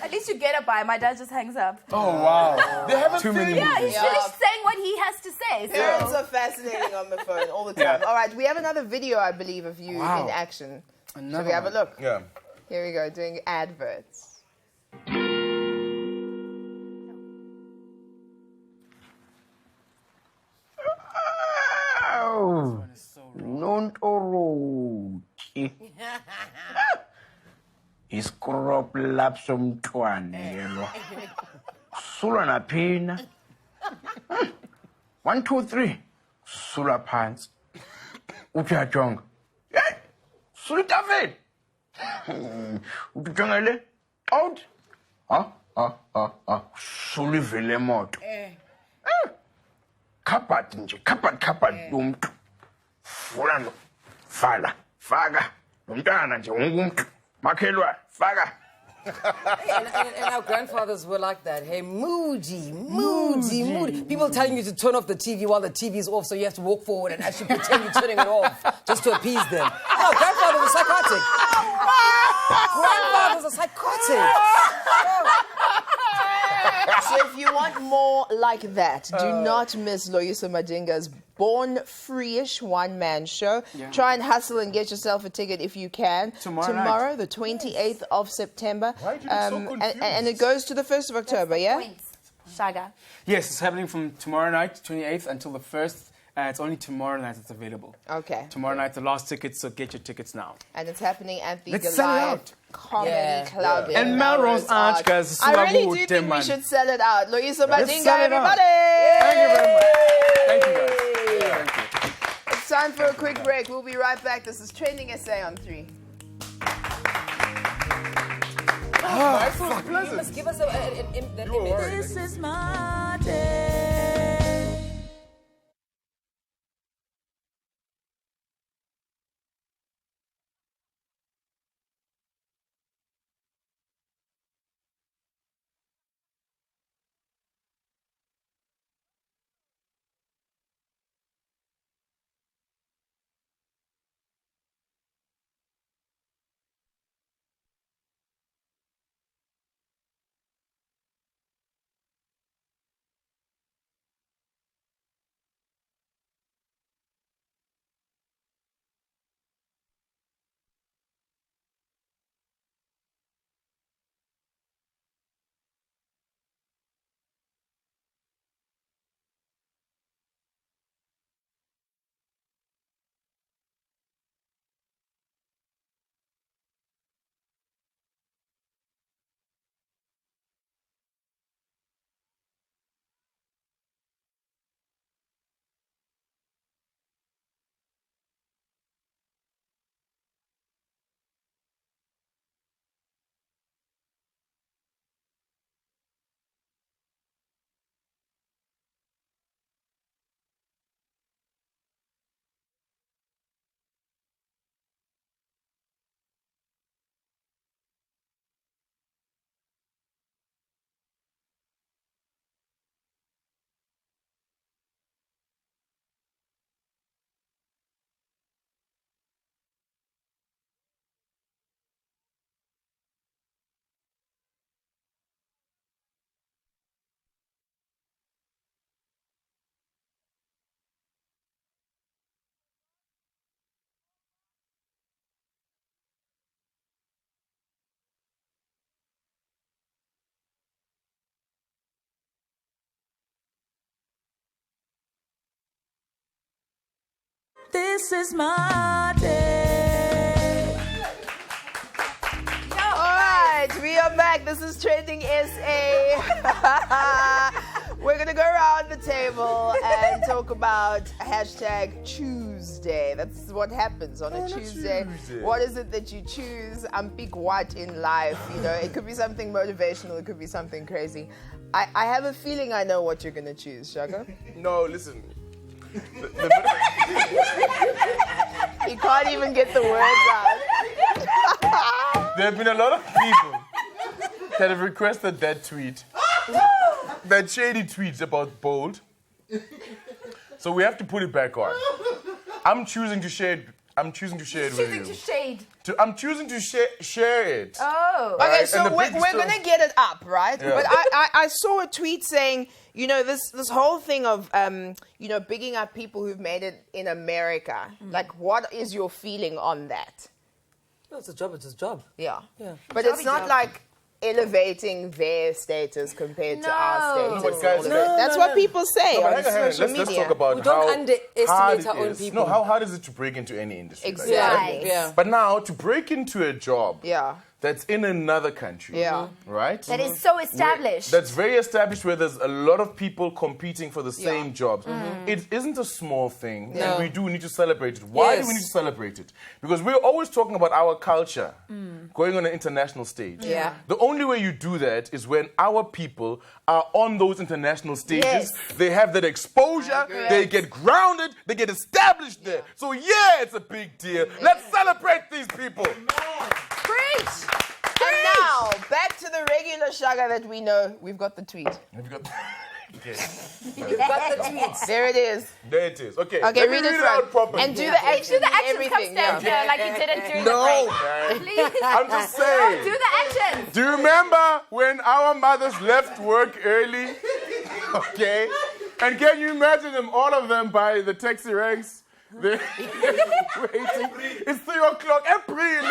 At least you get a bye. My dad just hangs up. Oh wow. They have a Too thing. many Yeah, movies. he's finished saying what he has to say. So. Parents are fascinating on the phone all the time. Yeah. All right, we have another video, I believe, of you Wow. in action. Shall Another we have a one. look? Yeah. Here we go, doing adverts. Nontoroki. Iskrop lap somntwana yelo. Sula naphina. 1 2 3. Sula phansi. Uyajonga. Hey! Sula itafeni. Ujonga le. Out. Sula ivele emoto. Kapat nje, kapat umntu. Vula no. Fala, faka. Umntana nje ungumuntu. Makhelwa, faka. And our grandfathers were like that. Hey, moody. People telling you to turn off the TV while the TV is off, so you have to walk forward and actually pretend you're turning it off just to appease them. No, grandfathers are psychotic. Grandfathers are psychotic. So if you want more like that, do not miss Loiso Manding's Born Free-ish one-man show. Yeah. Try and hustle and get yourself a ticket if you can. Tomorrow, the 28th of September. Why do you so confused? And it goes to the 1st of October, yeah? Points. Shaga. Yes, it's happening from tomorrow night, 28th, until the 1st. It's only tomorrow night it's available. Okay. Tomorrow night, the last tickets, so get your tickets now. And it's happening at the Let's sell it Goliath out. Comedy Club. Yeah. in And Melrose Melrose Arch, Arch. guys. I really do Suabu, think we man. should sell it out. Loiso Let's Manding, sell it out. everybody! Thank you very much. Thank you, guys. Thank you. It's time for a quick break. We'll be right back. This is Trending SA on 3. You must give us an image. This is my day. This is my day. All right, we are back. This is Trending SA. We're going to go around the table and talk about hashtag Tuesday. That's what happens on a Tuesday. What is it that you choose? I'm big what in life? You know, it could be something motivational. It could be something crazy. I have a feeling I know what you're going to choose, Shaka. No, listen. You can't even get the words out. There have been a lot of people that have requested that tweet. That shady tweet about Bold. So we have to put it back on. I'm choosing to share it. I'm choosing to share it with you. To shade. I'm choosing to share it. Oh. Okay, Right, so and the we're big going to get it up, right? Yeah. But I saw a tweet saying, you know, this whole thing of, you know, bigging up people who've made it in America. Like, what is your feeling on that? No, it's a job. It's a job. Yeah. Yeah. But it's not like elevating their status compared to our No. status. No, but guys, and all of it. That's what people say No, on but hang on, social let's media. talk about We don't how underestimate hard our it own is. people. No, how hard is it to break into any industry? Exactly. Like that? Yeah. But now, to break into a job, Yeah. that's in another country. Yeah. Right? That is so established. That's very established, where there's a lot of people competing for the same jobs. It isn't a small thing, and we do need to celebrate it. Why do we need to celebrate it? Because we're always talking about our culture going on an international stage. Yeah. The only way you do that is when our people are on those international stages. Yes. They have that exposure, they get grounded, they get established there. So yeah, it's a big deal. Let's celebrate these people. Preach! And now, back to the regular Shaka that we know. We've got the tweet. Have you got You've got the tweets. There it is. There it is. Okay, Okay, let me read it out from. properly. And do the action. Do the actions, come everything. stand here like you didn't during the No. break. Please. I'm just saying. Do the actions. Do you remember when our mothers left work early? Okay. And can you imagine them, all of them by the taxi ranks? They're waiting. It's 3 o'clock. April.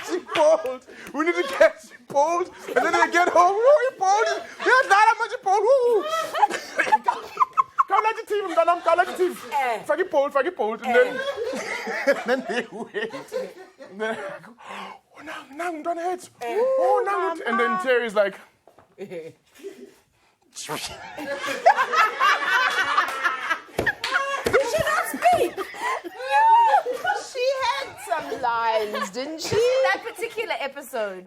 She pulled. We need to get she pulled. And then they get home. Oh, he pulled. Yeah, that much he pulled. Come like the team, Danam. Come like the team. Faggy pulled. And then they wait. And then I go, oh, now I'm done it. Oh, now. And then Terry's like, She had some lines, didn't she? That particular episode.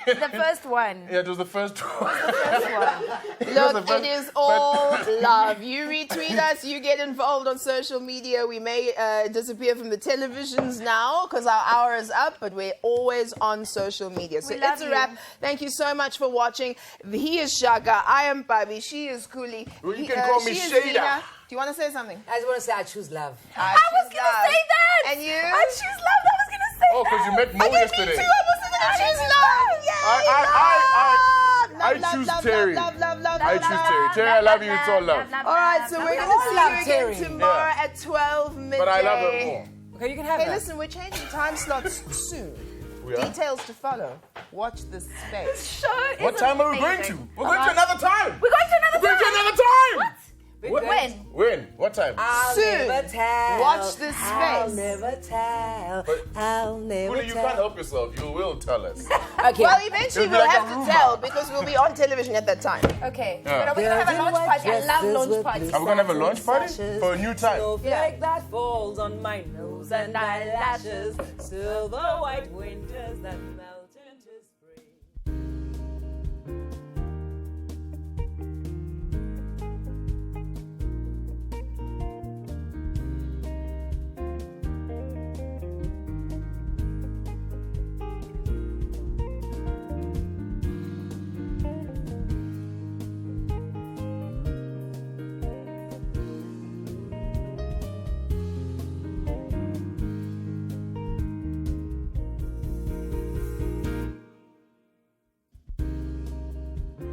The first one. yeah, it was the first one. Look, it is all love. You retweet us, you get involved on social media. We may disappear from the televisions now because our hour is up, but we're always on social media. So We love it's a you. wrap. Thank you so much for watching. He is Shaka. I am Babi. She is Kuli. Well, you can call me she is Shada. Vina. Do you want to say something? I just want to say I choose love. I was going to say that. And you? I choose love. I was going to say Oh, because you met Mo yesterday. I choose Terry. I choose Terry. Terry, I love you. It's all love. All right, so we're going all to love see you Terry. again tomorrow Yeah. at 12 midday. But I love her more. Okay, you can have Hey, that. listen, we're changing time slots soon. We are? Details to follow. Watch this space. What time are we going to? We're going to another time. We're going to another We're going to time. another time. What? When? When? What time? I'll Soon. never tell. Watch this I'll space. never tell. But- I'll never Kuli, you tell. can't help yourself. You will tell us. Okay. Well, eventually It'll be we'll like have a to rumor. tell because we'll be on television at that time. Okay. Yeah. But are we going to have a launch party? I love launch parties. Are we going to have a launch party for a new time? Snowflake that falls on my nose and eyelashes, silver white winters that melt into spring.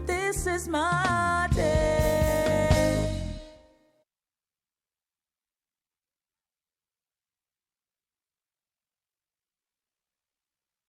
This is my day.